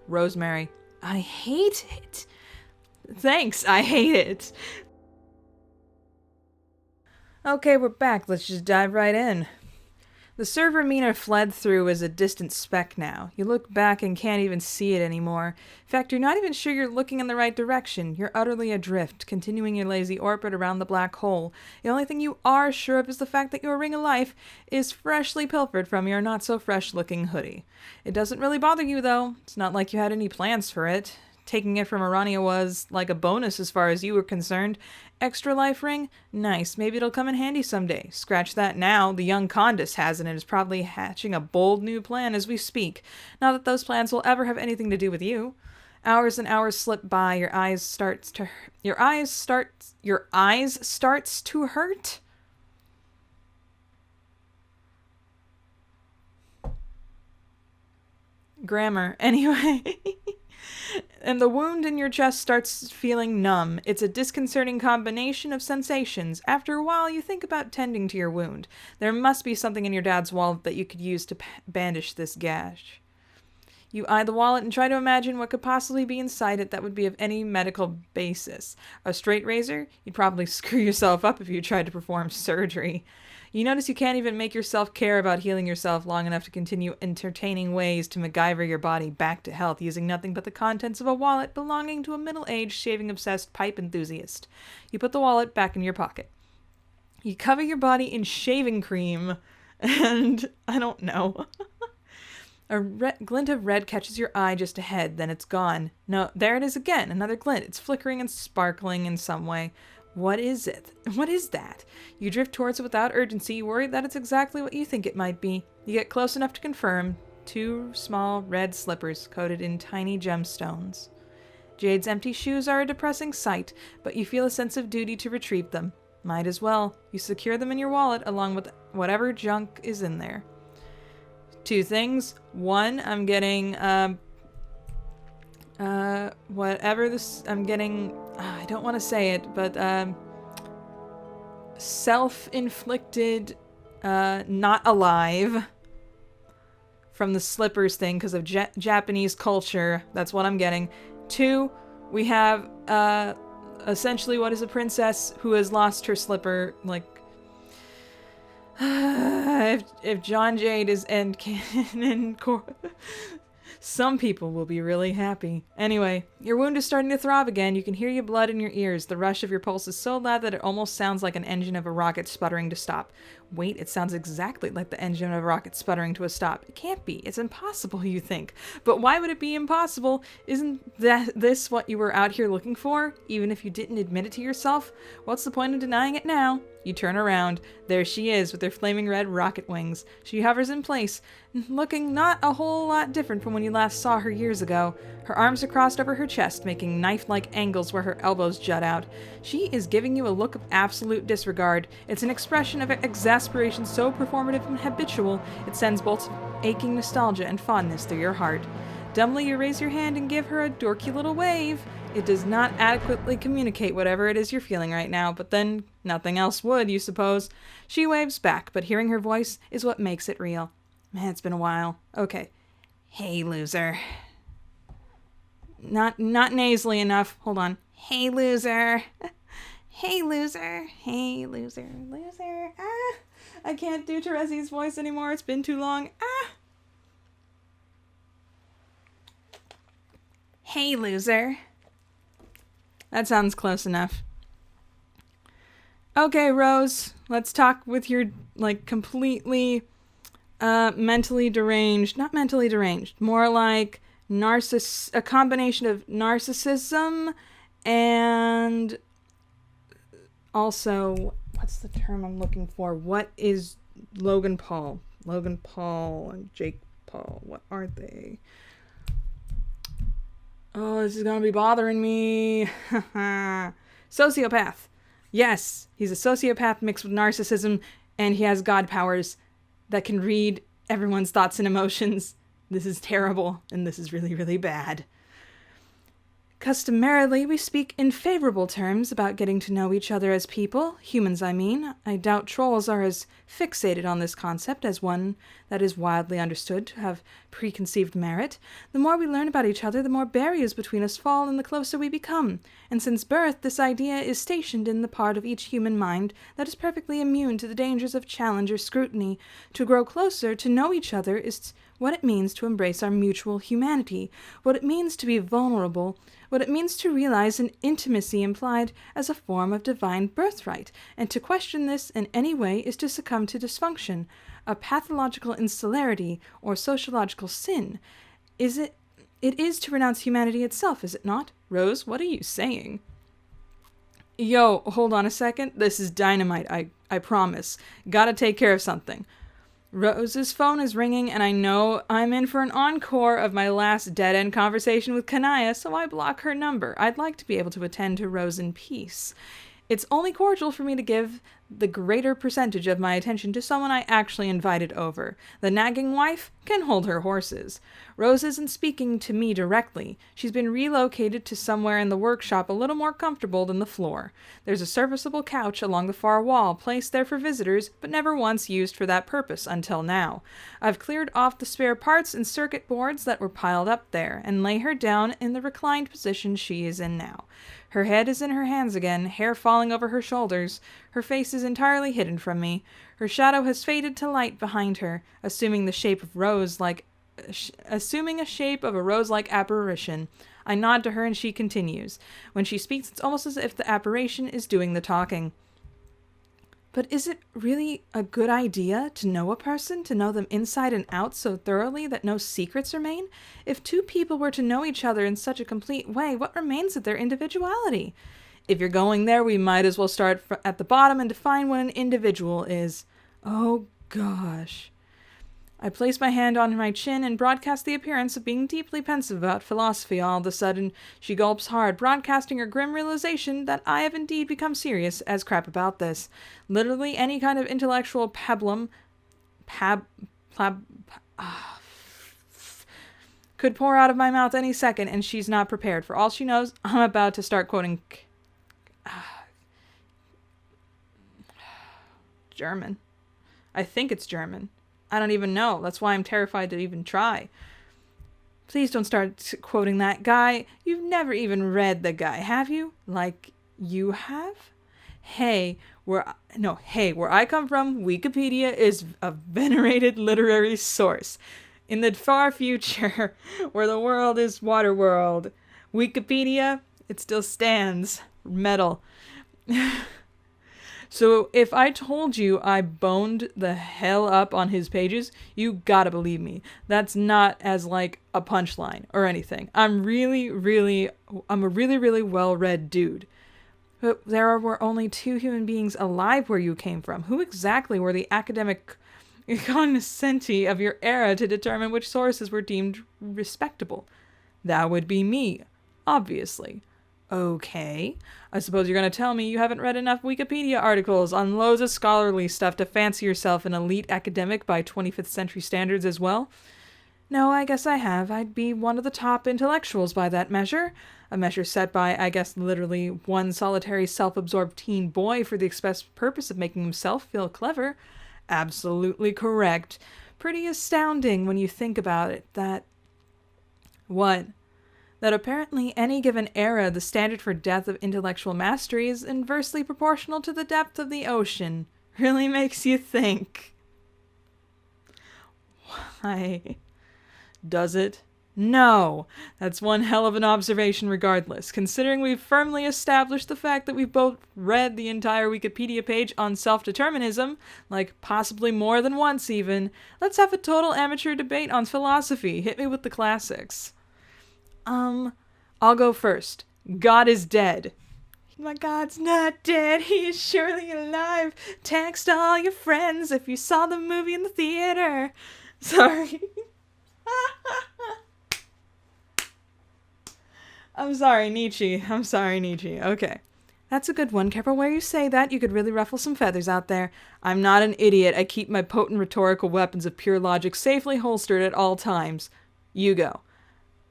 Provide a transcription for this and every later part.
Rosemary. I hate it. Thanks, I hate it. Okay, we're back. Let's just dive right in. The server Mina fled through is a distant speck now. You look back and can't even see it anymore. In fact, you're not even sure you're looking in the right direction. You're utterly adrift, continuing your lazy orbit around the black hole. The only thing you are sure of is the fact that your ring of life is freshly pilfered from your not-so-fresh-looking hoodie. It doesn't really bother you, though. It's not like you had any plans for it. Taking it from Arania was like a bonus as far as you were concerned. Extra life ring? Nice. Maybe it'll come in handy someday. Scratch that now. The young Condis has it and is probably hatching a bold new plan as we speak. Not that those plans will ever have anything to do with you. Hours and hours slip by. Your eyes starts to hurt? Grammar. Anyway. And the wound in your chest starts feeling numb. It's a disconcerting combination of sensations. After a while, you think about tending to your wound. There must be something in your dad's wallet that you could use to bandage this gash. You eye the wallet and try to imagine what could possibly be inside it that would be of any medical basis. A straight razor? You'd probably screw yourself up if you tried to perform surgery. You notice you can't even make yourself care about healing yourself long enough to continue entertaining ways to MacGyver your body back to health using nothing but the contents of a wallet belonging to a middle-aged, shaving-obsessed pipe enthusiast. You put the wallet back in your pocket. You cover your body in shaving cream, and I don't know. A glint of red catches your eye just ahead, then it's gone. No, there it is again, another glint. It's flickering and sparkling in some way. What is it? What is that? You drift towards it without urgency, worried that it's exactly what you think it might be. You get close enough to confirm. 2 small red slippers coated in tiny gemstones. Jade's empty shoes are a depressing sight, but you feel a sense of duty to retrieve them. Might as well. You secure them in your wallet along with whatever junk is in there. 2 things. 1, I'm getting, whatever this, I'm getting, I don't want to say it, but, self-inflicted, not alive from the slippers thing because of Japanese culture. That's what I'm getting. 2, we have, essentially what is a princess who has lost her slipper, like, if John Jade is end canon, some people will be really happy. Anyway, your wound is starting to throb again. You can hear your blood in your ears. The rush of your pulse is so loud that it almost sounds like an engine of a rocket sputtering to stop. Wait, it sounds exactly like the engine of a rocket sputtering to a stop. It can't be. It's impossible, you think. But why would it be impossible? Isn't this what you were out here looking for? Even if you didn't admit it to yourself? What's the point of denying it now? You turn around. There she is with her flaming red rocket wings. She hovers in place, looking not a whole lot different from when you last saw her years ago. Her arms are crossed over her chest, making knife-like angles where her elbows jut out. She is giving you a look of absolute disregard. It's an expression of exasperation so performative and habitual, it sends bolts of aching nostalgia and fondness through your heart. Dumbly, you raise your hand and give her a dorky little wave. It does not adequately communicate whatever it is you're feeling right now, but then nothing else would, you suppose. She waves back, but hearing her voice is what makes it real. Man, it's been a while. Okay. Hey, loser. Not nasally enough. Hold on. Hey, loser. Hey, loser. Hey, loser. Loser. Ah. I can't do Terezi's voice anymore. It's been too long. Ah. Hey, loser. That sounds close enough. Okay, Rose. Let's talk with your, like, completely, mentally deranged. Not mentally deranged. More like a combination of narcissism and also, what's the term I'm looking for? What is Logan Paul? Logan Paul and Jake Paul. What are they? Oh, this is gonna be bothering me. Sociopath. Yes, he's a sociopath mixed with narcissism, and he has god powers that can read everyone's thoughts and emotions. This is terrible, and this is really, really bad. Customarily, we speak in favorable terms about getting to know each other as people, humans I mean. I doubt trolls are as fixated on this concept as one that is widely understood to have preconceived merit. The more we learn about each other, the more barriers between us fall and the closer we become. And since birth, this idea is stationed in the part of each human mind that is perfectly immune to the dangers of challenge or scrutiny. To grow closer, to know each other, is what it means to embrace our mutual humanity, what it means to be vulnerable, what it means to realize an intimacy implied as a form of divine birthright, and to question this in any way is to succumb to dysfunction, a pathological insularity, or sociological sin. It is to renounce humanity itself, is it not? Rose, what are you saying? Yo, hold on a second. This is dynamite, I promise. Gotta take care of something. Rose's phone is ringing, and I know I'm in for an encore of my last dead-end conversation with Kanaya, so I block her number. I'd like to be able to attend to Rose in peace. It's only cordial for me to give the greater percentage of my attention to someone I actually invited over. The nagging wife can hold her horses. Rose isn't speaking to me directly. She's been relocated to somewhere in the workshop a little more comfortable than the floor. There's a serviceable couch along the far wall, placed there for visitors, but never once used for that purpose until now. I've cleared off the spare parts and circuit boards that were piled up there, and lay her down in the reclined position she is in now. Her head is in her hands again, hair falling over her shoulders. Her face is entirely hidden from me. Her shadow has faded to light behind her, assuming a shape of a rose-like apparition. I nod to her and she continues. When she speaks, it's almost as if the apparition is doing the talking. But is it really a good idea to know a person, to know them inside and out so thoroughly that no secrets remain? If two people were to know each other in such a complete way, what remains of their individuality? If you're going there, we might as well start at the bottom and define what an individual is. Oh, gosh. I place my hand on my chin and broadcast the appearance of being deeply pensive about philosophy. All of a sudden, she gulps hard, broadcasting her grim realization that I have indeed become serious as crap about this. Literally any kind of intellectual pablum could pour out of my mouth any second, and she's not prepared. For all she knows, I'm about to start quoting German. I think it's German. I don't even know. That's why I'm terrified to even try. Please don't start quoting that guy. You've never even read the guy, have you? Like, you have? Hey, where I come from, Wikipedia is a venerated literary source. In the far future, where the world is Waterworld, Wikipedia, it still stands. Metal. So if I told you I boned the hell up on his pages, you gotta believe me. That's not as like a punchline or anything. I'm a really, really well-read dude. But there were only 2 human beings alive where you came from. Who exactly were the academic cognoscenti of your era to determine which sources were deemed respectable? That would be me, obviously. Okay, I suppose you're going to tell me you haven't read enough Wikipedia articles on loads of scholarly stuff to fancy yourself an elite academic by 25th century standards as well? No, I guess I have. I'd be one of the top intellectuals by that measure. A measure set by, I guess, literally one solitary self-absorbed teen boy for the express purpose of making himself feel clever. Absolutely correct. Pretty astounding when you think about it, that... What? That apparently any given era, the standard for depth of intellectual mastery is inversely proportional to the depth of the ocean. Really makes you think. Why? Does it? No! That's one hell of an observation regardless, considering we've firmly established the fact that we've both read the entire Wikipedia page on self-determinism, like possibly more than once even. Let's have a total amateur debate on philosophy. Hit me with the classics. I'll go first. God is dead. My God's not dead. He is surely alive. Text all your friends if you saw the movie in the theater. Sorry. I'm sorry, Nietzsche. Okay. That's a good one. Careful where you say that. You could really ruffle some feathers out there. I'm not an idiot. I keep my potent rhetorical weapons of pure logic safely holstered at all times. You go.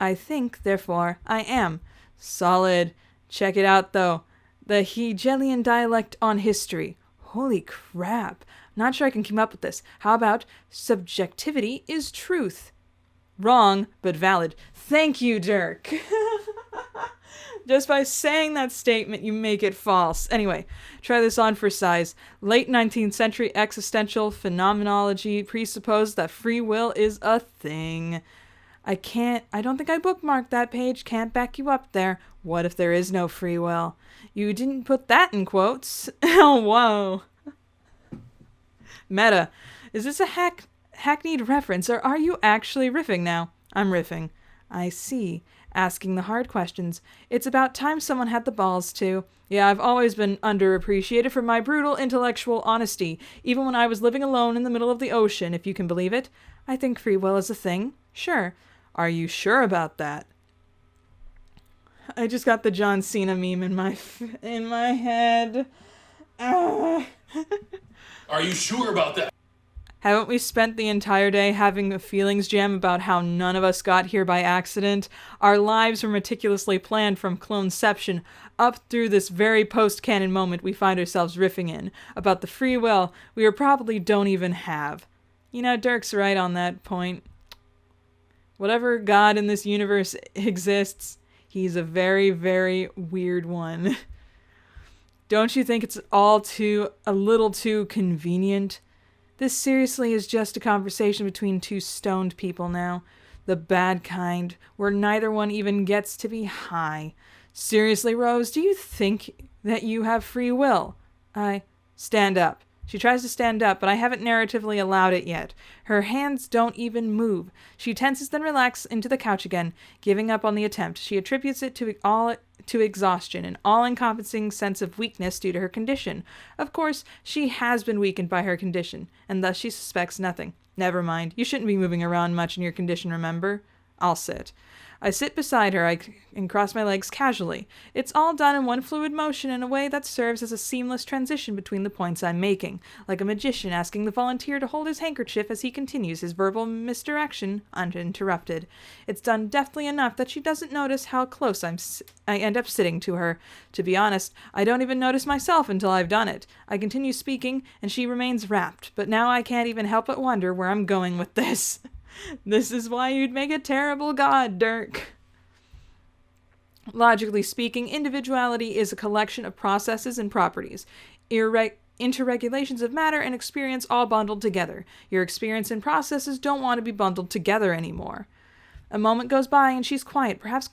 I think, therefore, I am. Solid. Check it out, though. The Hegelian dialect on history. Holy crap. Not sure I can keep up with this. How about subjectivity is truth? Wrong, but valid. Thank you, Dirk. Just by saying that statement, you make it false. Anyway, try this on for size. Late 19th century existential phenomenology presupposed that free will is a thing. I don't think I bookmarked that page. Can't back you up there. What if there is no free will? You didn't put that in quotes. Oh, whoa. Meta. Is this a hackneyed reference, or are you actually riffing now? I'm riffing. I see. Asking the hard questions. It's about time someone had the balls to. Yeah, I've always been underappreciated for my brutal intellectual honesty, even when I was living alone in the middle of the ocean, if you can believe it. I think free will is a thing. Sure. Are you sure about that? I just got the John Cena meme in my head. Are you sure about that? Haven't we spent the entire day having a feelings jam about how none of us got here by accident? Our lives were meticulously planned from cloneception up through this very post-canon moment we find ourselves riffing in, about the free will we probably don't even have. You know, Dirk's right on that point. Whatever God in this universe exists, he's a very, very weird one. Don't you think it's a little too convenient? This seriously is just a conversation between two stoned people now. The bad kind, where neither one even gets to be high. Seriously, Rose, do you think that you have free will? Stand up. She tries to stand up, but I haven't narratively allowed it yet. Her hands don't even move. She tenses, then relaxes into the couch again, giving up on the attempt. She attributes it to exhaustion, an all-encompassing sense of weakness due to her condition. Of course, she has been weakened by her condition, and thus she suspects nothing. Never mind. You shouldn't be moving around much in your condition, remember? I'll sit. I sit beside her and cross my legs casually. It's all done in one fluid motion in a way that serves as a seamless transition between the points I'm making, like a magician asking the volunteer to hold his handkerchief as he continues his verbal misdirection uninterrupted. It's done deftly enough that she doesn't notice how close I end up sitting to her. To be honest, I don't even notice myself until I've done it. I continue speaking, and she remains rapt, but now I can't even help but wonder where I'm going with this. This is why you'd make a terrible god, Dirk. Logically speaking, individuality is a collection of processes and properties, interregulations of matter and experience all bundled together. Your experience and processes don't want to be bundled together anymore. A moment goes by and she's quiet, perhaps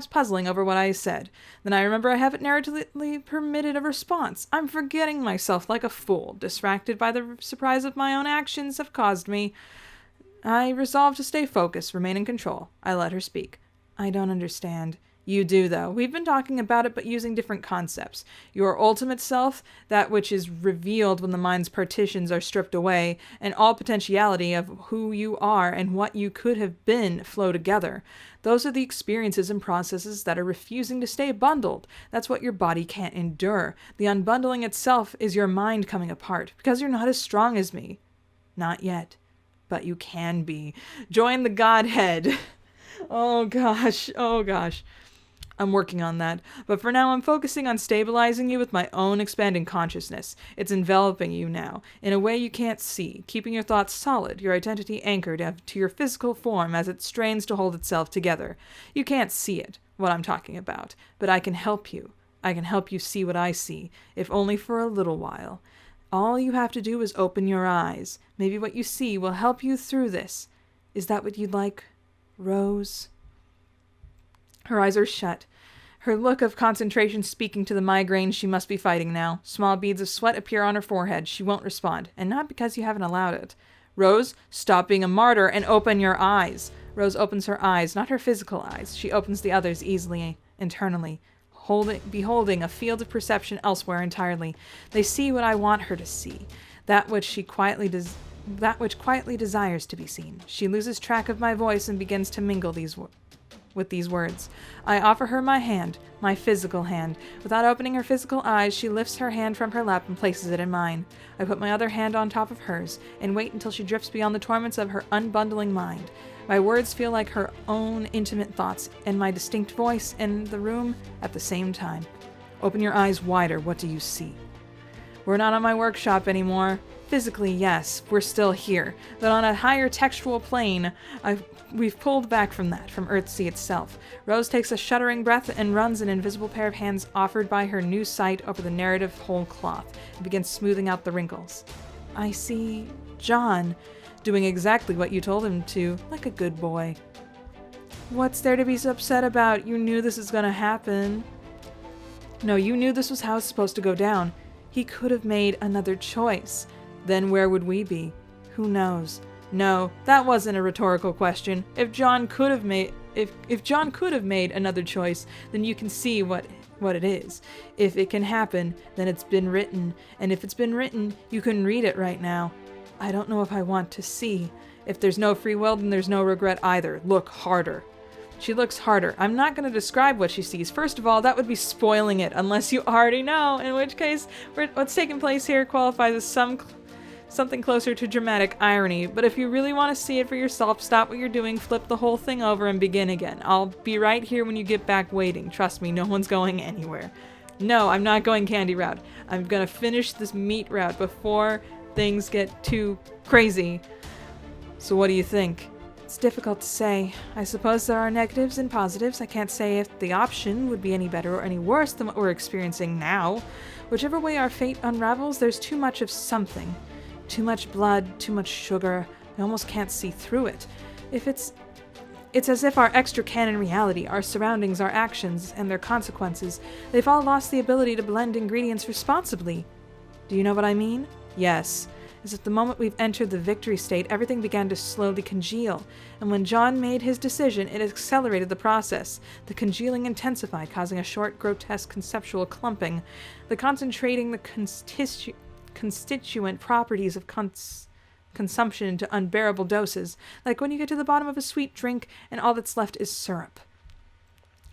puzzling over what I said. Then I remember I haven't narratively permitted a response. I'm forgetting myself like a fool, distracted by the surprise of my own actions have caused me. I resolve to stay focused, remain in control. I let her speak. I don't understand. You do, though. We've been talking about it, but using different concepts. Your ultimate self, that which is revealed when the mind's partitions are stripped away, and all potentiality of who you are and what you could have been flow together. Those are the experiences and processes that are refusing to stay bundled. That's what your body can't endure. The unbundling itself is your mind coming apart, because you're not as strong as me. Not yet. But you can be. Join the Godhead. Oh gosh. I'm working on that. But for now, I'm focusing on stabilizing you with my own expanding consciousness. It's enveloping you now, in a way you can't see, keeping your thoughts solid, your identity anchored to your physical form as it strains to hold itself together. You can't see it, what I'm talking about, but I can help you. I can help you see what I see, if only for a little while. All you have to do is open your eyes. Maybe what you see will help you through this. Is that what you'd like, Rose? Her eyes are shut, her look of concentration speaking to the migraine she must be fighting now. Small beads of sweat appear on her forehead. She won't respond, and not because you haven't allowed it. Rose, stop being a martyr and open your eyes. Rose opens her eyes, not her physical eyes. She opens the others easily, internally. Beholding a field of perception elsewhere entirely. They see what I want her to see, that which quietly desires to be seen. She loses track of my voice and begins to mingle these words. with these words. I offer her my hand, my physical hand. Without opening her physical eyes, she lifts her hand from her lap and places it in mine. I put my other hand on top of hers and wait until she drifts beyond the torments of her unbundling mind. My words feel like her own intimate thoughts and my distinct voice in the room at the same time. Open your eyes wider. What do you see? We're not on my workshop anymore. Physically, yes, we're still here, but on a higher textual plane, we've pulled back from that, from Earthsea itself. Rose takes a shuddering breath and runs an invisible pair of hands offered by her new sight over the narrative whole cloth and begins smoothing out the wrinkles. I see John doing exactly what you told him to, like a good boy. What's there to be so upset about? You knew this was gonna happen. No, you knew this was how it's supposed to go down. He could have made another choice. Then where would we be? Who knows? No, that wasn't a rhetorical question. If John could have made another choice, then you can see what it is. If it can happen, then it's been written, and if it's been written, you can read it right now. I don't know if I want to see. If there's no free will, then there's no regret either. Look harder. She looks harder. I'm not going to describe what she sees. First of all, that would be spoiling it, unless you already know, in which case, what's taking place here qualifies as something closer to dramatic irony. But if you really want to see it for yourself, stop what you're doing, flip the whole thing over, and begin again. I'll be right here when you get back waiting. Trust me, no one's going anywhere. No, I'm not going candy route. I'm going to finish this meat route before things get too crazy. So what do you think? It's difficult to say. I suppose there are negatives and positives. I can't say if the option would be any better or any worse than what we're experiencing now. Whichever way our fate unravels, there's too much of something. Too much blood, too much sugar. I almost can't see through it. It's as if our extra canon reality, our surroundings, our actions, and their consequences, they've all lost the ability to blend ingredients responsibly. Do you know what I mean? Yes. As if the moment we've entered the victory state, everything began to slowly congeal, and when John made his decision, it accelerated the process. The congealing intensified, causing a short, grotesque conceptual clumping, concentrating the constituent properties of consumption into unbearable doses, like when you get to the bottom of a sweet drink and all that's left is syrup.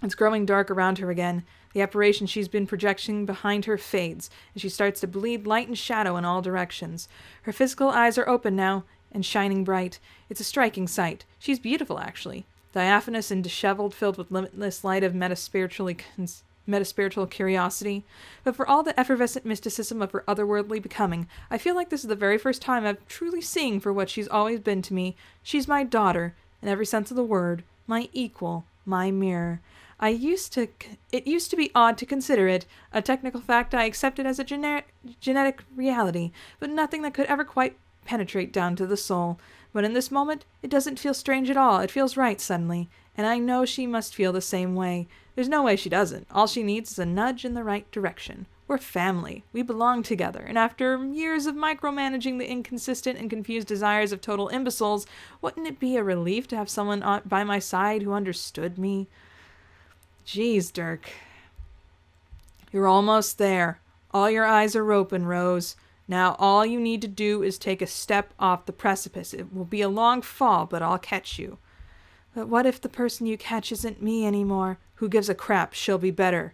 It's growing dark around her again. The apparition she's been projecting behind her fades, and she starts to bleed light and shadow in all directions. Her physical eyes are open now, and shining bright. It's a striking sight. She's beautiful, actually. Diaphanous and disheveled, filled with limitless light of metaspiritual curiosity. But for all the effervescent mysticism of her otherworldly becoming, I feel like this is the very first time I'm truly seeing for what she's always been to me. She's my daughter, in every sense of the word, my equal, my mirror. It used to be odd to consider it a technical fact I accepted as a genetic reality, but nothing that could ever quite penetrate down to the soul. But in this moment, it doesn't feel strange at all. It feels right suddenly, and I know she must feel the same way. There's no way she doesn't. All she needs is a nudge in the right direction. We're family. We belong together, and after years of micromanaging the inconsistent and confused desires of total imbeciles, wouldn't it be a relief to have someone by my side who understood me? Jeez, Dirk. You're almost there. All your eyes are open, Rose. Now all you need to do is take a step off the precipice. It will be a long fall, but I'll catch you. But what if the person you catch isn't me anymore? Who gives a crap? She'll be better.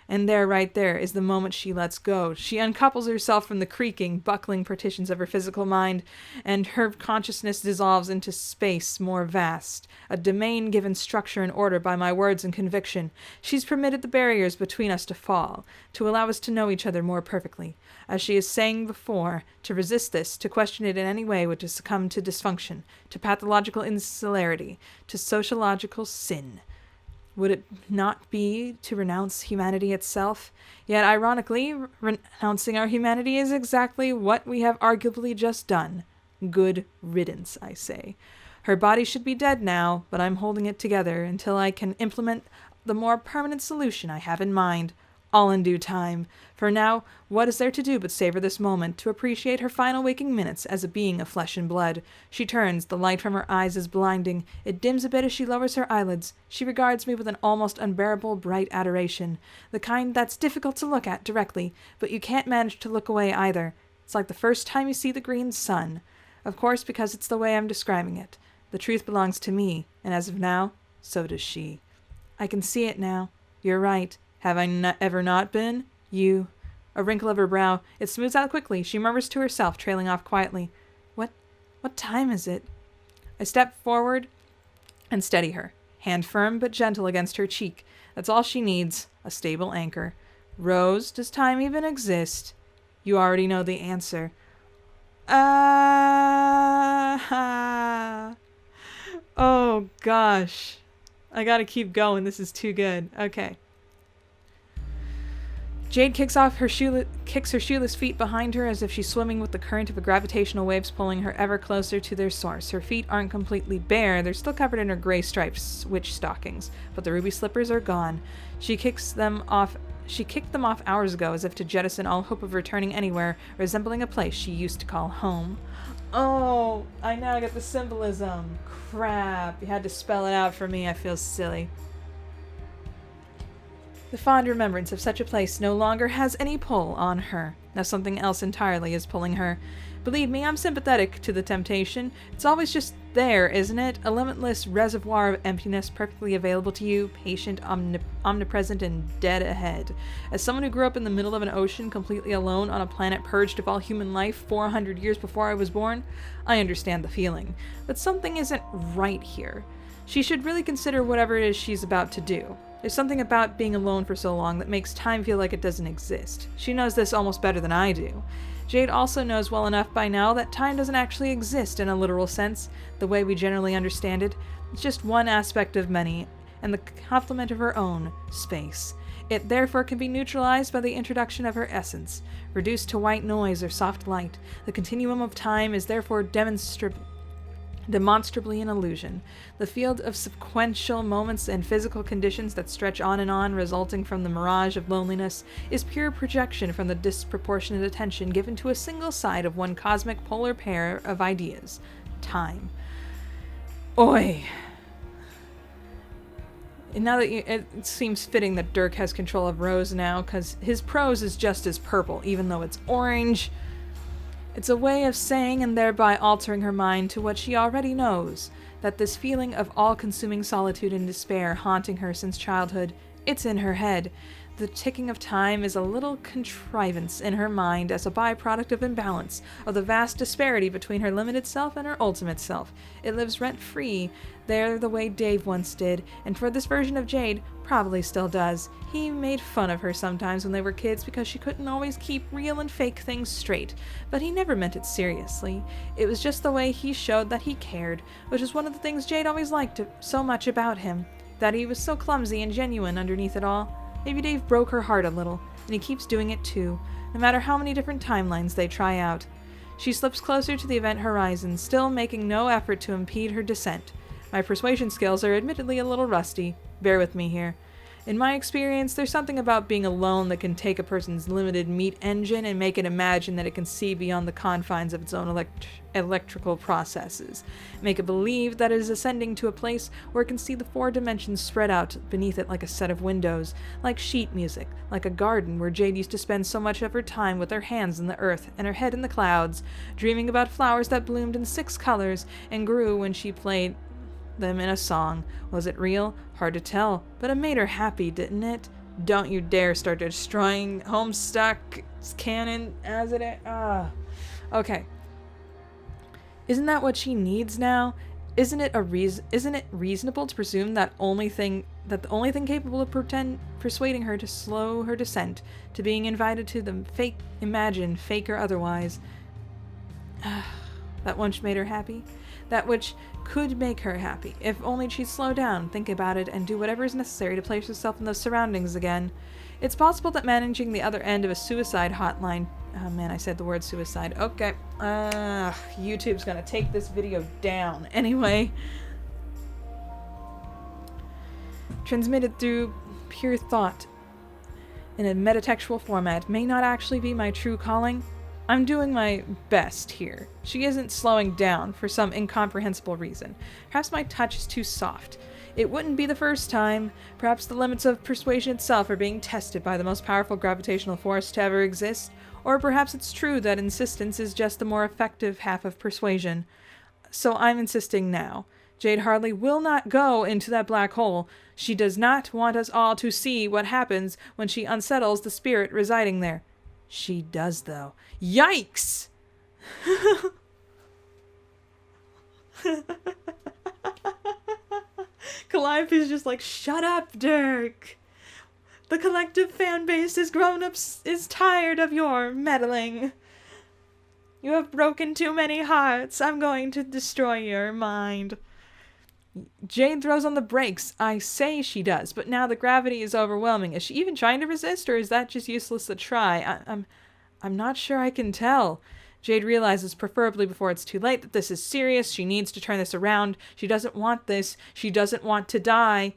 And there, right there, is the moment she lets go. She uncouples herself from the creaking, buckling partitions of her physical mind, and her consciousness dissolves into space more vast, a domain given structure and order by my words and conviction. She's permitted the barriers between us to fall, to allow us to know each other more perfectly. As she is saying before, to resist this, to question it in any way would to succumb to dysfunction, to pathological insularity, to sociological sin. Would it not be to renounce humanity itself? Yet, ironically, renouncing our humanity is exactly what we have arguably just done. Good riddance, I say. Her body should be dead now, but I'm holding it together until I can implement the more permanent solution I have in mind, all in due time. For now, what is there to do but savor this moment, to appreciate her final waking minutes as a being of flesh and blood? She turns, the light from her eyes is blinding. It dims a bit as she lowers her eyelids. She regards me with an almost unbearable bright adoration, the kind that's difficult to look at directly, but you can't manage to look away either. It's like the first time you see the green sun. Of course, because it's the way I'm describing it. The truth belongs to me, and as of now, so does she. I can see it now. You're right. Have I ever not been? You. A wrinkle of her brow. It smooths out quickly. She murmurs to herself, trailing off quietly. What time is it? I step forward and steady her. Hand firm but gentle against her cheek. That's all she needs. A stable anchor. Rose, does time even exist? You already know the answer. Oh, gosh. I gotta keep going. This is too good. Okay. Jade kicks her shoeless feet behind her as if she's swimming with the current of the gravitational waves pulling her ever closer to their source. Her feet aren't completely bare. They're still covered in her gray striped witch stockings, but the ruby slippers are gone. She kicked them off hours ago as if to jettison all hope of returning anywhere resembling a place she used to call home. Oh, I now get the symbolism. Crap, you had to spell it out for me. I feel silly. The fond remembrance of such a place no longer has any pull on her. Now something else entirely is pulling her. Believe me, I'm sympathetic to the temptation. It's always just there, isn't it? A limitless reservoir of emptiness perfectly available to you, patient, omnipresent, and dead ahead. As someone who grew up in the middle of an ocean, completely alone on a planet purged of all human life 400 years before I was born, I understand the feeling. But something isn't right here. She should really consider whatever it is she's about to do. There's something about being alone for so long that makes time feel like it doesn't exist. She knows this almost better than I do. Jade also knows well enough by now that time doesn't actually exist in a literal sense, the way we generally understand it. It's just one aspect of many, and the complement of her own, space. It therefore can be neutralized by the introduction of her essence, reduced to white noise or soft light. The continuum of time is therefore demonstrably an illusion. The field of sequential moments and physical conditions that stretch on, resulting from the mirage of loneliness, is pure projection from the disproportionate attention given to a single side of one cosmic polar pair of ideas, time. Oi! And now that it seems fitting that Dirk has control of Rose now, because his prose is just as purple, even though it's orange. It's a way of saying and thereby altering her mind to what she already knows, that this feeling of all-consuming solitude and despair haunting her since childhood, it's in her head. The ticking of time is a little contrivance in her mind as a byproduct of imbalance, of the vast disparity between her limited self and her ultimate self. It lives rent-free there the way Dave once did, and for this version of Jade, probably still does. He made fun of her sometimes when they were kids because she couldn't always keep real and fake things straight, but he never meant it seriously. It was just the way he showed that he cared, which is one of the things Jade always liked so much about him, that he was so clumsy and genuine underneath it all. Maybe Dave broke her heart a little, and he keeps doing it too, no matter how many different timelines they try out. She slips closer to the event horizon, still making no effort to impede her descent. My persuasion skills are admittedly a little rusty. Bear with me here. In my experience, there's something about being alone that can take a person's limited meat engine and make it imagine that it can see beyond the confines of its own electrical processes. Make it believe that it is ascending to a place where it can see the 4 dimensions spread out beneath it like a set of windows, like sheet music, like a garden where Jade used to spend so much of her time with her hands in the earth and her head in the clouds, dreaming about flowers that bloomed in 6 colors and grew when she played them in a song. Was it real? Hard to tell, but it made her happy, didn't it? Don't you dare start destroying Homestuck's canon as it is. Okay. Isn't that what she needs now? Isn't it reasonable to presume that the only thing capable of persuading her to slow her descent, to being invited to the fake or otherwise, that once made her happy? That which could make her happy, if only she'd slow down, think about it, and do whatever is necessary to place herself in those surroundings again. It's possible that managing the other end of a suicide hotline... Oh man, I said the word suicide. Okay. YouTube's gonna take this video down. Anyway. Transmitted through pure thought in a metatextual format may not actually be my true calling. I'm doing my best here. She isn't slowing down for some incomprehensible reason. Perhaps my touch is too soft. It wouldn't be the first time. Perhaps the limits of persuasion itself are being tested by the most powerful gravitational force to ever exist. Or perhaps it's true that insistence is just the more effective half of persuasion. So I'm insisting now. Jade Harley will not go into that black hole. She does not want us all to see what happens when she unsettles the spirit residing there. She does, though. Yikes! Calliope's just like, shut up, Dirk. The collective fan base is is tired of your meddling. You have broken too many hearts. I'm going to destroy your mind. Jade throws on the brakes. I say she does, but now the gravity is overwhelming. Is she even trying to resist, or is that just useless to try? I'm not sure I can tell. Jade realizes, preferably before it's too late, that this is serious. She needs to turn this around. She doesn't want this. She doesn't want to die.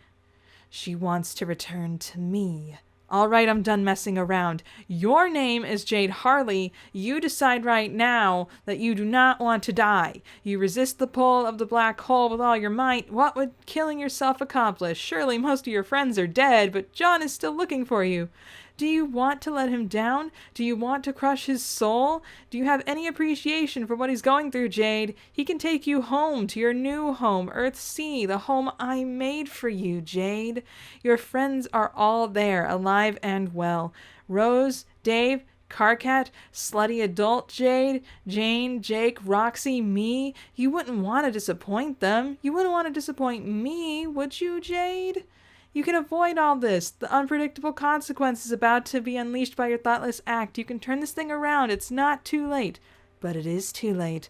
She wants to return to me. All right, I'm done messing around. Your name is Jade Harley. You decide right now that you do not want to die. You resist the pull of the black hole with all your might. What would killing yourself accomplish? Surely most of your friends are dead, but John is still looking for you. Do you want to let him down? Do you want to crush his soul? Do you have any appreciation for what he's going through, Jade? He can take you home to your new home, Earthsea, the home I made for you, Jade. Your friends are all there, alive and well. Rose, Dave, Carcat, slutty adult Jade, Jane, Jake, Roxy, me. You wouldn't want to disappoint them. You wouldn't want to disappoint me, would you, Jade? You can avoid all this. The unpredictable consequences about to be unleashed by your thoughtless act. You can turn this thing around. It's not too late. But it is too late.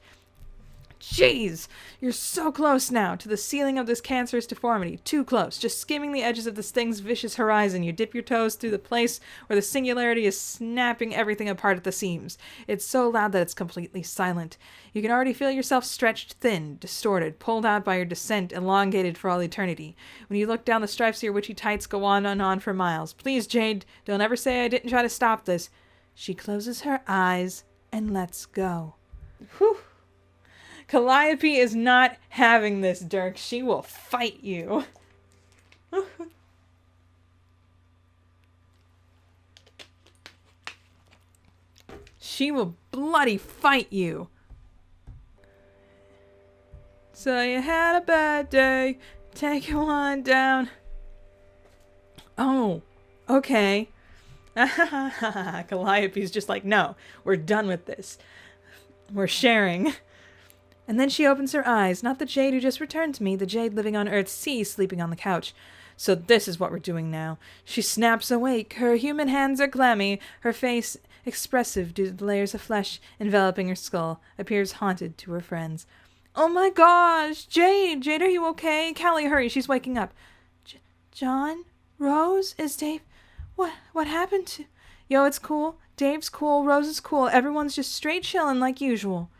Jeez! You're so close now to the ceiling of this cancerous deformity. Too close. Just skimming the edges of this thing's vicious horizon. You dip your toes through the place where the singularity is snapping everything apart at the seams. It's so loud that it's completely silent. You can already feel yourself stretched thin, distorted, pulled out by your descent, elongated for all eternity. When you look down, the stripes of your witchy tights go on and on for miles. Please, Jade, don't ever say I didn't try to stop this. She closes her eyes and lets go. Whew. Calliope is not having this, Dirk. She will fight you. She will bloody fight you. So you had a bad day. Take one down. Oh, okay. Calliope's just like, no, we're done with this. We're sharing. And then she opens her eyes, not the Jade who just returned to me, the Jade living on Earthsea, sleeping on the couch. So this is what we're doing now. She snaps awake. Her human hands are clammy. Her face, expressive due to the layers of flesh enveloping her skull, appears haunted to her friends. Oh my gosh! Jade! Jade, are you okay? Callie, hurry, she's waking up. John? Rose? Is Dave... What happened to... Yo, it's cool. Dave's cool. Rose is cool. Everyone's just straight chilling like usual.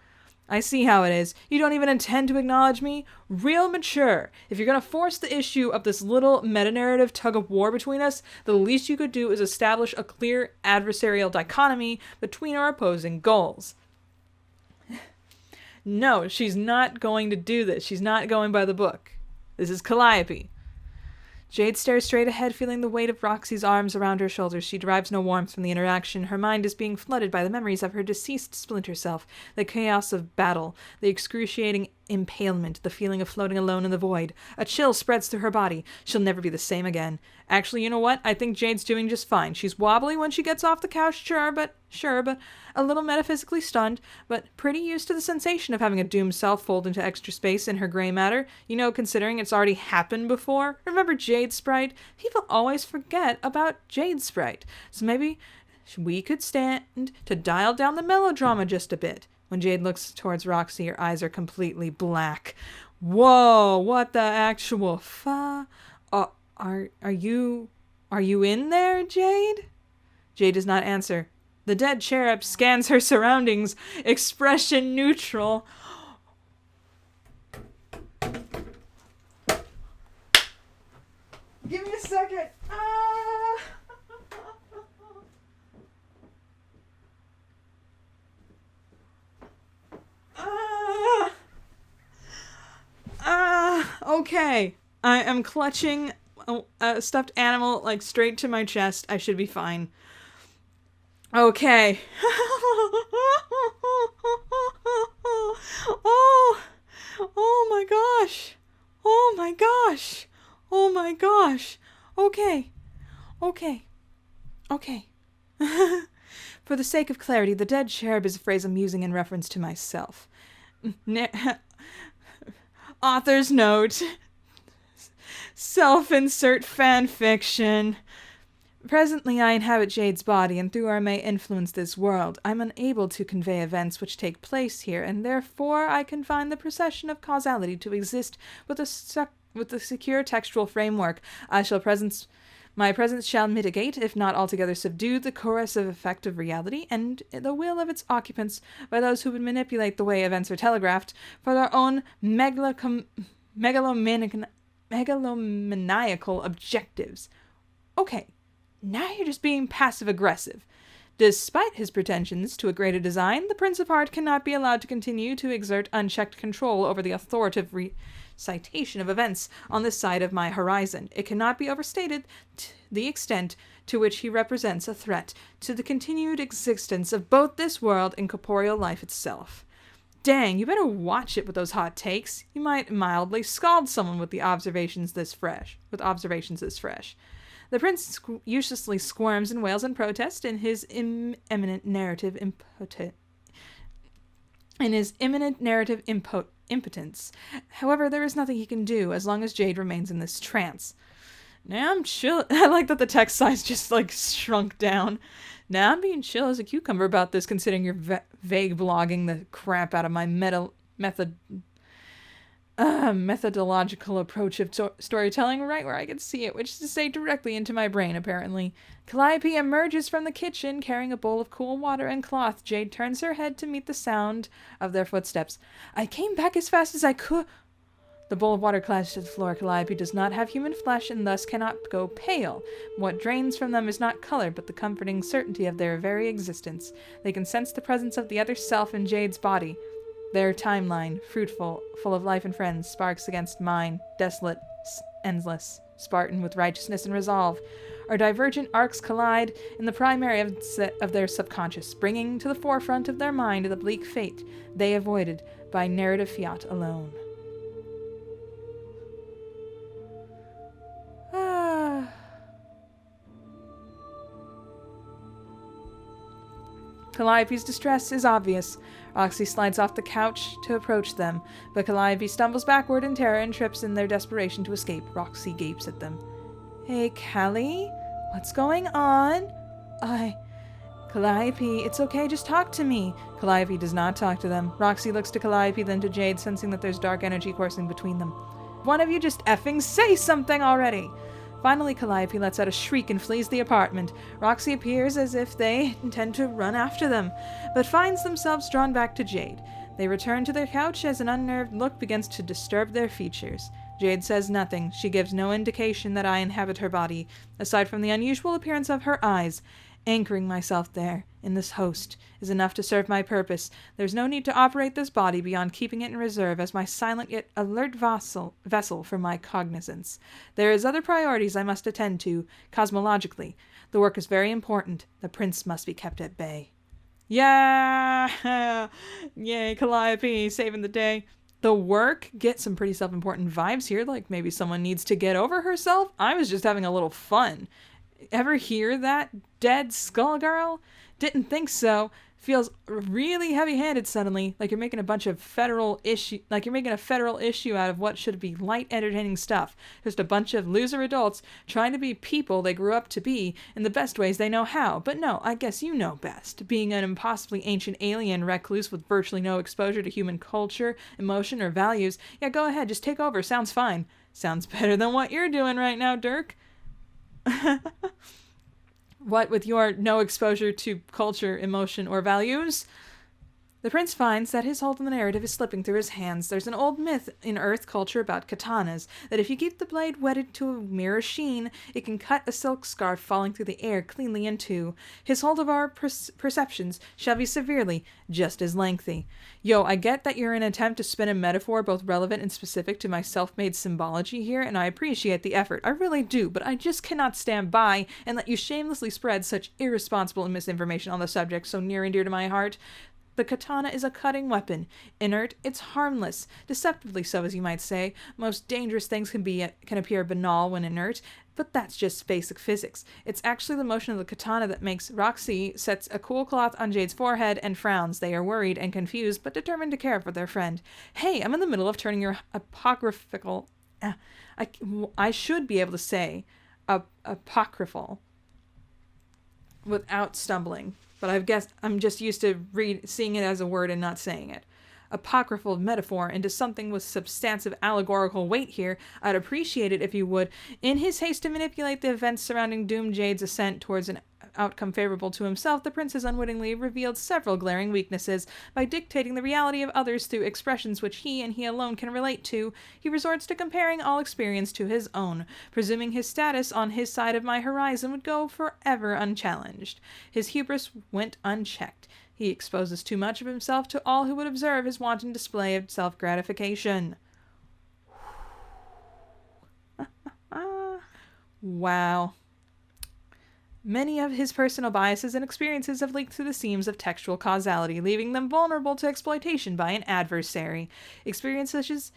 I see how it is. You don't even intend to acknowledge me? Real mature. If you're going to force the issue of this little meta-narrative tug-of-war between us, the least you could do is establish a clear adversarial dichotomy between our opposing goals. No, she's not going to do this. She's not going by the book. This is Calliope. Jade stares straight ahead, feeling the weight of Roxy's arms around her shoulders. She derives no warmth from the interaction. Her mind is being flooded by the memories of her deceased splinter self, the chaos of battle, the excruciating impalement, the feeling of floating alone in the void. A chill spreads through her body. She'll never be the same again. Actually, you know what? I think Jade's doing just fine. She's wobbly when she gets off the couch, sure, but a little metaphysically stunned, but pretty used to the sensation of having a doomed self fold into extra space in her gray matter. You know, considering it's already happened before. Remember Jade's sprite? People always forget about Jade's sprite. So maybe we could stand to dial down the melodrama just a bit. When Jade looks towards Roxy, her eyes are completely black. Whoa, what the actual Are you in there, Jade? Jade does not answer. The dead cherub scans her surroundings, expression neutral. Give me a second. Okay. I am clutching a stuffed animal like straight to my chest. I should be fine. Okay. Oh my gosh. gosh! Oh my gosh! Okay. Okay. Okay. For the sake of clarity, the dead cherub is a phrase I'm using in reference to myself. Author's note. Self-insert fan fiction. Presently I inhabit Jade's body, and through I may influence this world. I'm unable to convey events which take place here, and therefore I confine the procession of causality to exist with a secure textual framework. My presence shall mitigate, if not altogether subdue, the coercive effect of reality, and the will of its occupants by those who would manipulate the way events are telegraphed for their own megalomaniacal objectives. Okay. Now you're just being passive-aggressive. Despite his pretensions to a greater design, the Prince of Heart cannot be allowed to continue to exert unchecked control over the authoritative recitation of events on this side of my horizon. It cannot be overstated the extent to which he represents a threat to the continued existence of both this world and corporeal life itself. Dang, you better watch it with those hot takes. You might mildly scald someone with observations this fresh. The prince uselessly squirms and wails in protest in his imminent narrative impotence. However, there is nothing he can do as long as Jade remains in this trance. Now I'm chill. I like that the text size just shrunk down. Now I'm being chill as a cucumber about this, considering you're vague blogging the crap out of my methodological approach of storytelling right where I can see it, which is to say directly into my brain, apparently. Calliope emerges from the kitchen carrying a bowl of cool water and cloth. Jade turns her head to meet the sound of their footsteps. I came back as fast as I could. The bowl of water clashes to the floor. Calliope does not have human flesh and thus cannot go pale. What drains from them is not color, but the comforting certainty of their very existence. They can sense the presence of the other self in Jade's body. Their timeline, fruitful, full of life and friends, sparks against mine, desolate, endless, Spartan with righteousness and resolve. Our divergent arcs collide in the primary of their subconscious, bringing to the forefront of their mind the bleak fate they avoided by narrative fiat alone. Calliope's distress is obvious. Roxy slides off the couch to approach them, but Calliope stumbles backward in terror and trips in their desperation to escape. Roxy gapes at them. Hey, Callie? What's going on? Calliope, it's okay, just talk to me. Calliope does not talk to them. Roxy looks to Calliope, then to Jade, sensing that there's dark energy coursing between them. One of you just effing say something already! Finally, Calliope lets out a shriek and flees the apartment. Roxy appears as if they intend to run after them, but finds themselves drawn back to Jade. They return to their couch as an unnerved look begins to disturb their features. Jade says nothing. She gives no indication that I inhabit her body, aside from the unusual appearance of her eyes. Anchoring myself there, in this host, is enough to serve my purpose. There's no need to operate this body beyond keeping it in reserve as my silent yet alert vessel for my cognizance. There is other priorities I must attend to, cosmologically. The work is very important. The prince must be kept at bay. Yeah! Yay, Calliope, saving the day. The work, get some pretty self-important vibes here, like maybe someone needs to get over herself. I was just having a little fun. Ever hear that, dead skull girl? Didn't think so. Feels really heavy-handed suddenly, like you're making a federal issue out of what should be light, entertaining stuff. Just a bunch of loser adults trying to be people they grew up to be in the best ways they know how. But no, I guess you know best. Being an impossibly ancient alien recluse with virtually no exposure to human culture, emotion, or values. Yeah, go ahead, just take over. Sounds fine. Sounds better than what you're doing right now, Dirk. What with your no exposure to culture, emotion, or values? The prince finds that his hold on the narrative is slipping through his hands. There's an old myth in Earth culture about katanas, that if you keep the blade wedded to a mirror sheen, it can cut a silk scarf falling through the air cleanly in two. His hold of our perceptions shall be severely just as lengthy. Yo, I get that you're in an attempt to spin a metaphor both relevant and specific to my self-made symbology here, and I appreciate the effort. I really do, but I just cannot stand by and let you shamelessly spread such irresponsible and misinformation on the subject so near and dear to my heart. The katana is a cutting weapon. Inert, it's harmless. Deceptively so, as you might say. Most dangerous things can appear banal when inert, but that's just basic physics. It's actually the motion of the katana that makes Roxy sets a cool cloth on Jade's forehead and frowns. They are worried and confused, but determined to care for their friend. Hey, I'm in the middle of turning your apocryphal... I should be able to say apocryphal without stumbling, but I'm just used to seeing it as a word and not saying it. Apocryphal metaphor into something with substantive allegorical weight here. I'd appreciate it if you would. In his haste to manipulate the events surrounding doomed Jade's ascent towards an outcome favorable to himself, the prince has unwittingly revealed several glaring weaknesses. By dictating the reality of others through expressions which he and he alone can relate to, he resorts to comparing all experience to his own, presuming his status on his side of my horizon would go forever unchallenged. His hubris went unchecked. He exposes too much of himself to all who would observe his wanton display of self-gratification. Wow. Many of his personal biases and experiences have leaked through the seams of textual causality, leaving them vulnerable to exploitation by an adversary. Experiences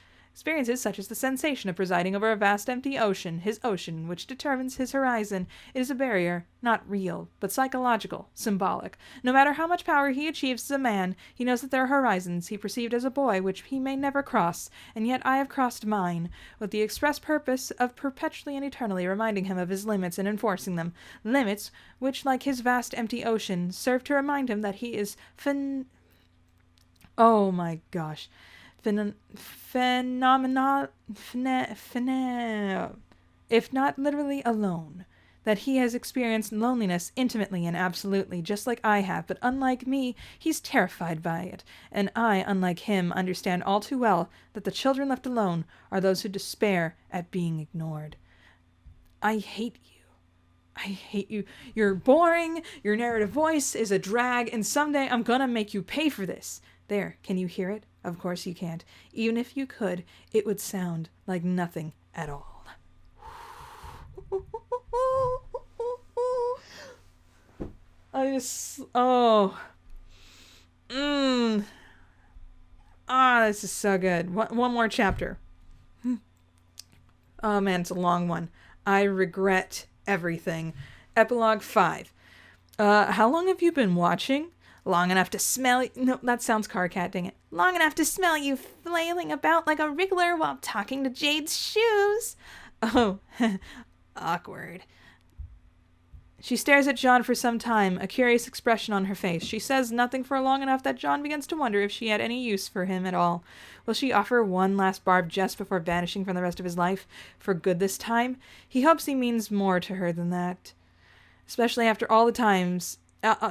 such as the sensation of presiding over a vast empty ocean, his ocean, which determines his horizon. It is a barrier, not real, but psychological, symbolic. No matter how much power he achieves as a man, he knows that there are horizons he perceived as a boy which he may never cross, and yet I have crossed mine, with the express purpose of perpetually and eternally reminding him of his limits and enforcing them. Limits which, like his vast empty ocean, serve to remind him that he is oh my gosh. Phenomenal, if not literally alone, that he has experienced loneliness intimately and absolutely, just like I have, but unlike me, he's terrified by it, and I, unlike him, understand all too well that the children left alone are those who despair at being ignored. I hate you. I hate you. You're boring, your narrative voice is a drag, and someday I'm gonna make you pay for this. There, can you hear it? Of course you can't. Even if you could, it would sound like nothing at all. This is so good. One more chapter. Oh man, it's a long one. I regret everything. Epilogue 5. How long have you been watching? Long enough to smell... No, that sounds car cat, dang it. Long enough to smell you flailing about like a wriggler while talking to Jade's shoes. Oh, awkward. She stares at John for some time, a curious expression on her face. She says nothing for long enough that John begins to wonder if she had any use for him at all. Will she offer one last barbed jest before vanishing from the rest of his life? For good this time? He hopes he means more to her than that. Especially after all the times...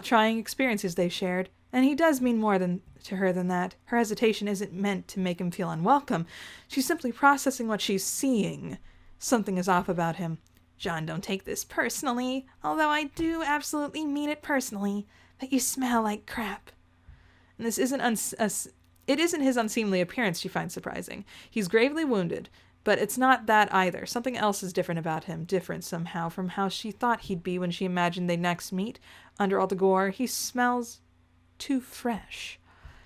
trying experiences they've shared, and he does mean more to her than that. Her hesitation isn't meant to make him feel unwelcome. She's simply processing what she's seeing. Something is off about him. John, don't take this personally, although I do absolutely mean it personally, but you smell like crap. And this isn't it isn't his unseemly appearance she finds surprising. He's gravely wounded, but it's not that either. Something else is different about him, different somehow from how she thought he'd be when she imagined they'd next meet. Under all the gore, he smells too fresh.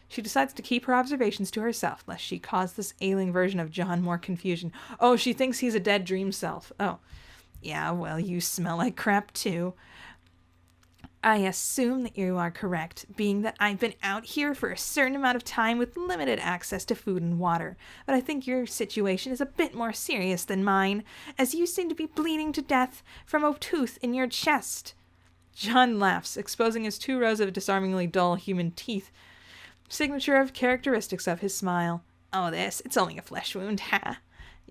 She decides to keep her observations to herself, lest she cause this ailing version of John more confusion. Oh, she thinks he's a dead dream self. Oh, yeah, well, you smell like crap too. I assume that you are correct, being that I've been out here for a certain amount of time with limited access to food and water. But I think your situation is a bit more serious than mine, as you seem to be bleeding to death from a tooth in your chest. John laughs, exposing his 2 rows of disarmingly dull human teeth, signature of characteristics of his smile. Oh, it's only a flesh wound, ha.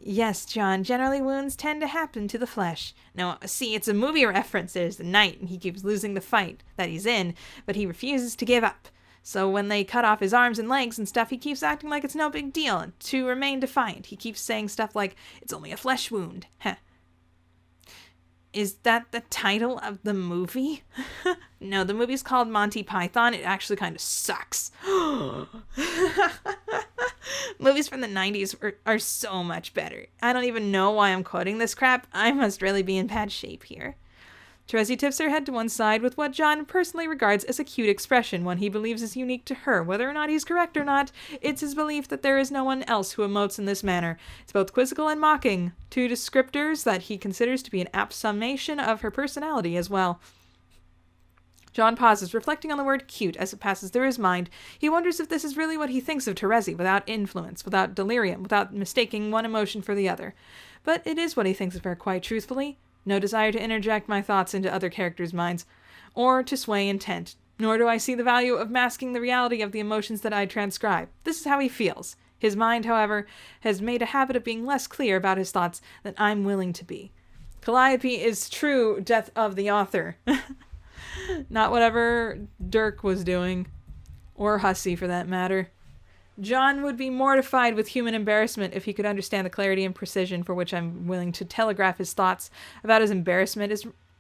Yes, John, generally wounds tend to happen to the flesh. No, see, it's a movie reference. There's the knight, and he keeps losing the fight that he's in, but he refuses to give up. So when they cut off his arms and legs and stuff, he keeps acting like it's no big deal, and to remain defiant, he keeps saying stuff like, it's only a flesh wound. Heh. Is that the title of the movie? No, the movie's called Monty Python. It actually kind of sucks. Movies from the 90s are so much better. I don't even know why I'm quoting this crap. I must really be in bad shape here. Terezi tips her head to one side with what John personally regards as a cute expression, one he believes is unique to her. Whether or not he's correct or not, it's his belief that there is no one else who emotes in this manner. It's both quizzical and mocking, two descriptors that he considers to be an apt summation of her personality as well. John pauses, reflecting on the word cute as it passes through his mind. He wonders if this is really what he thinks of Terezi, without influence, without delirium, without mistaking one emotion for the other. But it is what he thinks of her, quite truthfully. No desire to interject my thoughts into other characters' minds, or to sway intent. Nor do I see the value of masking the reality of the emotions that I transcribe. This is how he feels. His mind, however, has made a habit of being less clear about his thoughts than I'm willing to be. Calliope is true death of the author. Not whatever Dirk was doing. Or Hussey, for that matter. John would be mortified with human embarrassment if he could understand the clarity and precision for which I'm willing to telegraph his thoughts about his embarrassment.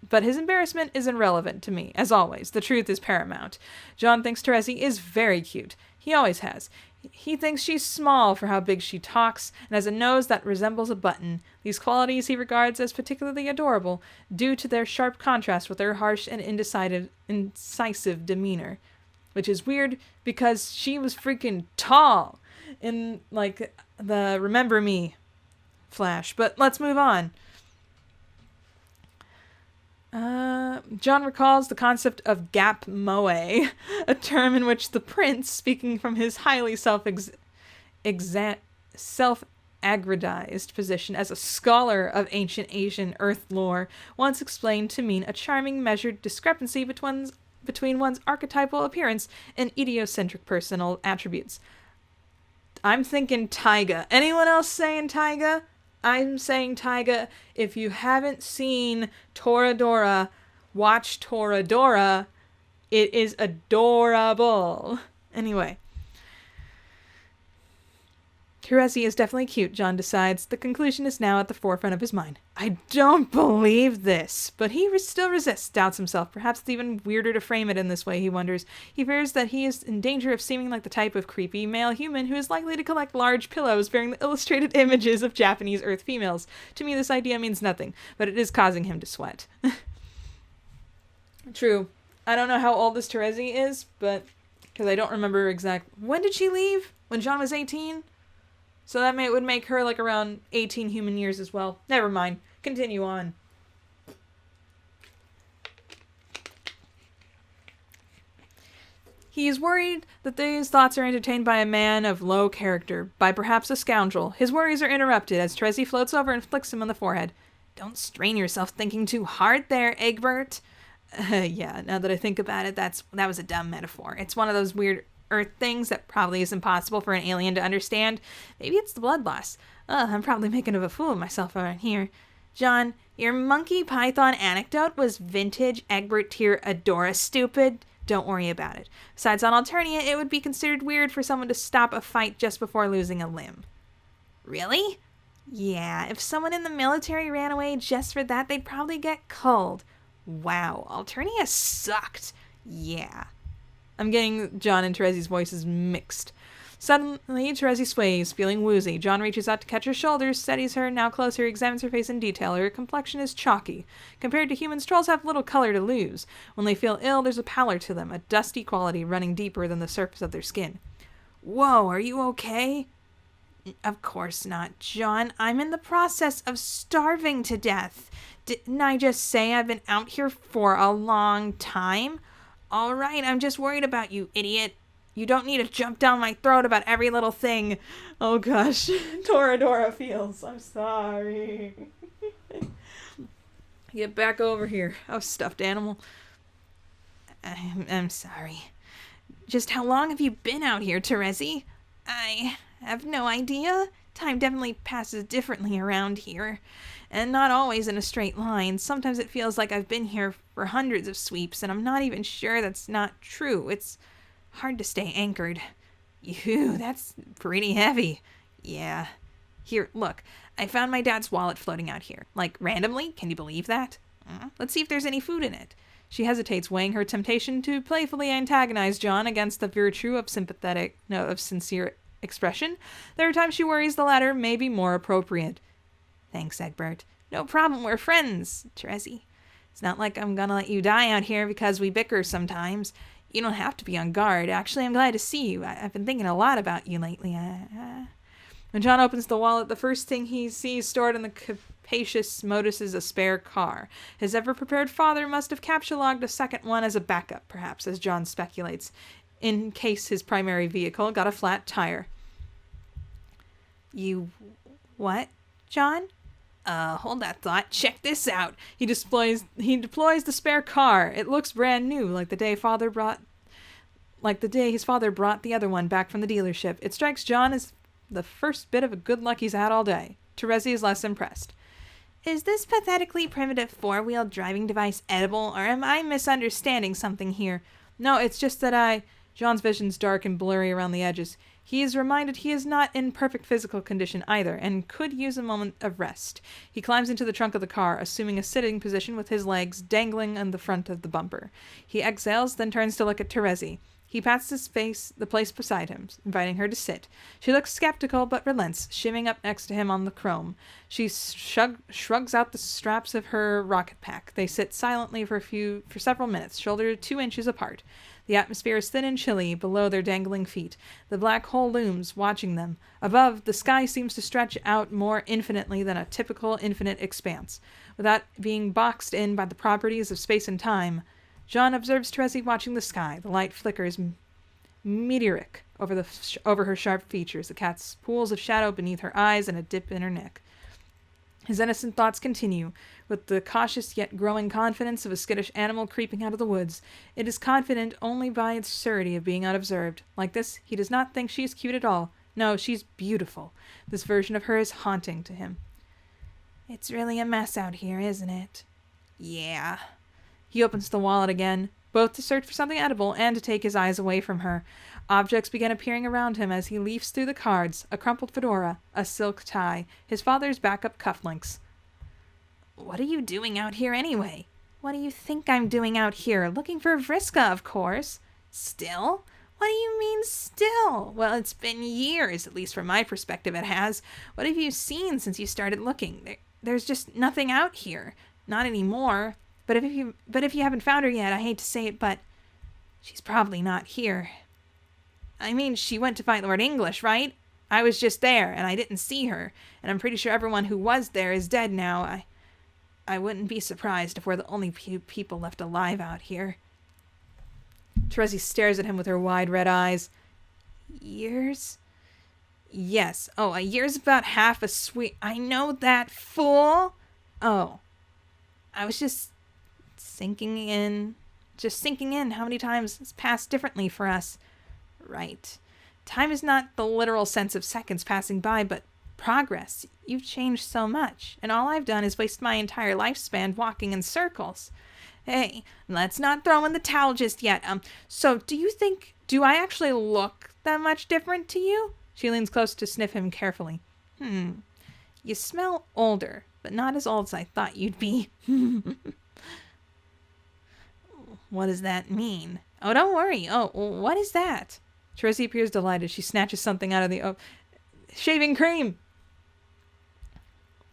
But his embarrassment is irrelevant to me, as always. The truth is paramount. John thinks Terezi is very cute. He always has. He thinks she's small for how big she talks, and has a nose that resembles a button. These qualities he regards as particularly adorable, due to their sharp contrast with her harsh and incisive demeanor. Which is weird, because she was freaking tall in, like, the Remember Me flash. But let's move on. John recalls the concept of gap moe, a term in which the prince, speaking from his highly self-aggrandized position as a scholar of ancient Asian earth lore, once explained to mean a charming measured discrepancy between one's archetypal appearance and idiocentric personal attributes. I'm thinking taiga. Anyone else saying taiga? I'm saying taiga. If you haven't seen Toradora, watch Toradora. It is adorable. Anyway. Terezi is definitely cute, John decides. The conclusion is now at the forefront of his mind. I don't believe this. But he still resists, doubts himself. Perhaps it's even weirder to frame it in this way, he wonders. He fears that he is in danger of seeming like the type of creepy male human who is likely to collect large pillows bearing the illustrated images of Japanese earth females. To me, this idea means nothing, but it is causing him to sweat. True. I don't know how old this Terezi is, but... because I don't remember exactly... When did she leave? When John was 18? So that would make her like around 18 human years as well. Never mind. Continue on. He is worried that these thoughts are entertained by a man of low character, by perhaps a scoundrel. His worries are interrupted as Terezi floats over and flicks him on the forehead. Don't strain yourself thinking too hard there, Egbert. Yeah, now that I think about it, that was a dumb metaphor. It's one of those weird earth things that probably is impossible for an alien to understand. Maybe it's the blood loss. I'm probably making a fool of myself around here. John, your monkey python anecdote was vintage Egbert tier Adora stupid. Don't worry about it. Besides, on Alternia, it would be considered weird for someone to stop a fight just before losing a limb. Really? Yeah, if someone in the military ran away just for that, they'd probably get culled. Wow, Alternia sucked. Yeah. I'm getting John and Terezi's voices mixed. Suddenly, Terezi sways, feeling woozy. John reaches out to catch her shoulders, steadies her, now closer, examines her face in detail. Her complexion is chalky. Compared to humans, trolls have little color to lose. When they feel ill, there's a pallor to them, a dusty quality running deeper than the surface of their skin. Whoa, are you okay? Of course not, John. I'm in the process of starving to death. Didn't I just say I've been out here for a long time? All right, I'm just worried about you, idiot. You don't need to jump down my throat about every little thing. Oh gosh, Toradora feels. I'm sorry. Get back over here. Oh, stuffed animal. I'm sorry. Just how long have you been out here, Terezi? I have no idea. Time definitely passes differently around here. And not always in a straight line. Sometimes it feels like I've been here for hundreds of sweeps, and I'm not even sure that's not true. It's hard to stay anchored. Ew, that's pretty heavy. Yeah. Here, look. I found my dad's wallet floating out here. Like, randomly? Can you believe that? Let's see if there's any food in it. She hesitates, weighing her temptation to playfully antagonize John against the virtue of sincere expression. There are times she worries the latter may be more appropriate. Thanks, Egbert. No problem, we're friends, Terezi. It's not like I'm gonna let you die out here because we bicker sometimes. You don't have to be on guard. Actually, I'm glad to see you. I've been thinking a lot about you lately. When John opens the wallet, the first thing he sees stored in the capacious modus is a spare car. His ever-prepared father must have captulogged a second one as a backup, perhaps, as John speculates, in case his primary vehicle got a flat tire. You... what, John? Hold that thought. Check this out. He deploys the spare car. It looks brand new, like the day his father brought the other one back from the dealership. It strikes John as the first bit of a good luck he's had all day. Terezi is less impressed. Is this pathetically primitive four-wheeled driving device edible, or am I misunderstanding something here? No, it's just that John's vision's dark and blurry around the edges. He is reminded he is not in perfect physical condition either, and could use a moment of rest. He climbs into the trunk of the car, assuming a sitting position with his legs dangling on the front of the bumper. He exhales, then turns to look at Terezi. He pats the place beside him, inviting her to sit. She looks skeptical, but relents, shimming up next to him on the chrome. She shrugs out the straps of her rocket pack. They sit silently for several minutes, shoulder 2 inches apart. The atmosphere is thin and chilly below their dangling feet. The black hole looms, watching them. Above, the sky seems to stretch out more infinitely than a typical infinite expanse. Without being boxed in by the properties of space and time, John observes Terezi watching the sky. The light flickers meteoric over her sharp features. The cat's pools of shadow beneath her eyes and a dip in her neck. His innocent thoughts continue, with the cautious yet growing confidence of a skittish animal creeping out of the woods. It is confident only by its surety of being unobserved. Like this, he does not think she is cute at all. No, she's beautiful. This version of her is haunting to him. It's really a mess out here, isn't it? Yeah. He opens the wallet again, both to search for something edible and to take his eyes away from her. Objects begin appearing around him as he leafs through the cards: a crumpled fedora, a silk tie, his father's backup cufflinks. What are you doing out here anyway? What do you think I'm doing out here? Looking for Vriska, of course. Still? What do you mean, still? Well, it's been years, at least from my perspective it has. What have you seen since you started looking? There's just nothing out here. Not anymore. But if you haven't found her yet, I hate to say it, but she's probably not here. I mean, she went to fight Lord English, right? I was just there, and I didn't see her, and I'm pretty sure everyone who was there is dead now. I wouldn't be surprised if we're the only few people left alive out here. Terezi stares at him with her wide red eyes. Years? Yes. Oh, a year's about half a sweet... I know that, fool! Oh. I was just sinking in how many times it's passed differently for us. Right. Time is not the literal sense of seconds passing by, but progress. You've changed so much, and all I've done is waste my entire lifespan walking in circles. Hey, let's not throw in the towel just yet. So do I actually look that much different to you? She leans close to sniff him carefully. You smell older, but not as old as I thought you'd be. What does that mean? Oh, don't worry. Oh, what is that? Terezi appears delighted. She snatches something out of the... shaving cream!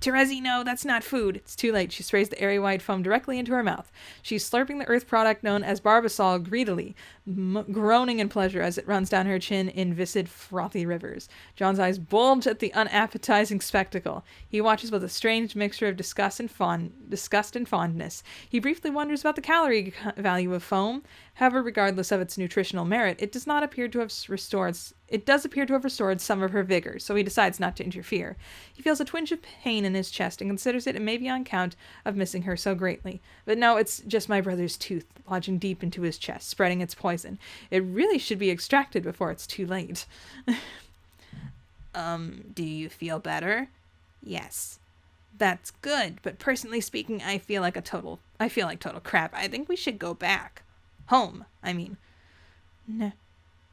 Terezi, no, that's not food. It's too late. She sprays the airy white foam directly into her mouth. She's slurping the earth product known as barbasol greedily, groaning in pleasure as it runs down her chin in viscid, frothy rivers. John's eyes bulge at the unappetizing spectacle. He watches with a strange mixture of disgust and fondness. He briefly wonders about the calorie value of foam. However, regardless of its nutritional merit, it does appear to have restored some of her vigor, so he decides not to interfere. He feels a twinge of pain in his chest and considers it may be on account of missing her so greatly. But no, it's just my brother's tooth lodging deep into his chest, spreading its poison. It really should be extracted before it's too late. Do you feel better? Yes. That's good, but personally speaking, I feel like total crap. I think we should go back. Home, I mean.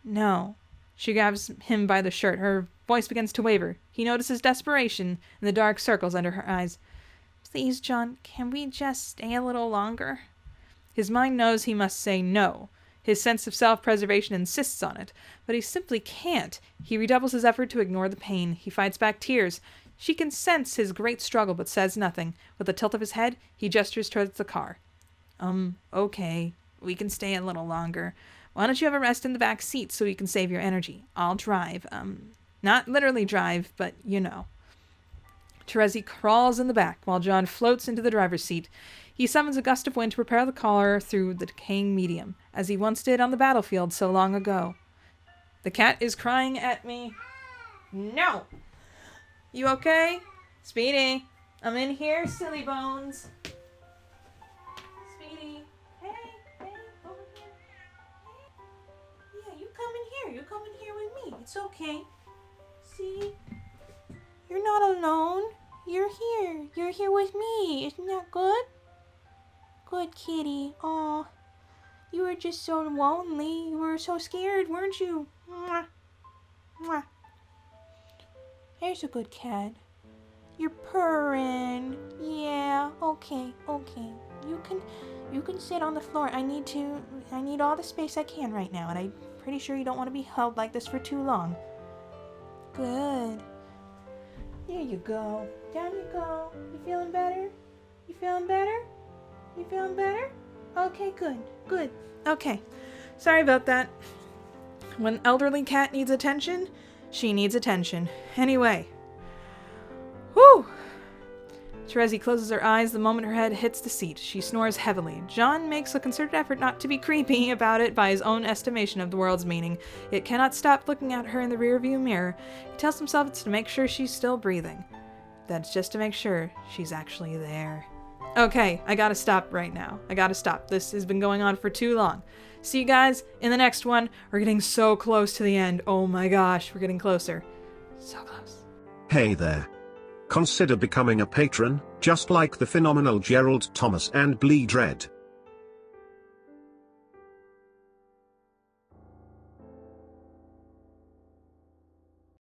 No. She grabs him by the shirt. Her voice begins to waver. He notices desperation in the dark circles under her eyes. Please, John, can we just stay a little longer? His mind knows he must say no. His sense of self-preservation insists on it, but he simply can't. He redoubles his effort to ignore the pain. He fights back tears. She can sense his great struggle, but says nothing. With a tilt of his head, he gestures towards the car. Okay. We can stay a little longer. Why don't you have a rest in the back seat so you can save your energy? I'll drive. Not literally drive, but you know. Terezi crawls in the back while John floats into the driver's seat. He summons a gust of wind to propel the car through the decaying medium, as he once did on the battlefield so long ago. The cat is crying at me. No! You okay? Speedy, I'm in here, silly bones. Speedy. Hey, over here. Hey. Yeah, you come in here. You come in here with me. It's okay. See? You're not alone. You're here. You're here with me. Isn't that good? Good kitty. Aw. You were just so lonely. You were so scared, weren't you? Mwah. Mwah. There's a good cat. You're purring. Yeah, okay. You can sit on the floor. I need all the space I can right now, and I'm pretty sure you don't want to be held like this for too long. Good. There you go. Down you go. You feeling better? You feeling better? You feeling better? Okay, good. Okay. Sorry about that. When an elderly cat needs attention, she needs attention. Anyway. Whew! Terezi closes her eyes the moment her head hits the seat. She snores heavily. John makes a concerted effort not to be creepy about it by his own estimation of the world's meaning, yet cannot stop looking at her in the rearview mirror. He tells himself it's to make sure she's still breathing. That's just to make sure she's actually there. Okay, I gotta stop right now. I gotta stop. This has been going on for too long. See you guys in the next one. We're getting so close to the end. Oh my gosh, we're getting closer. So close. Hey there. Consider becoming a patron, just like the phenomenal Gerald Thomas and Bleed Red.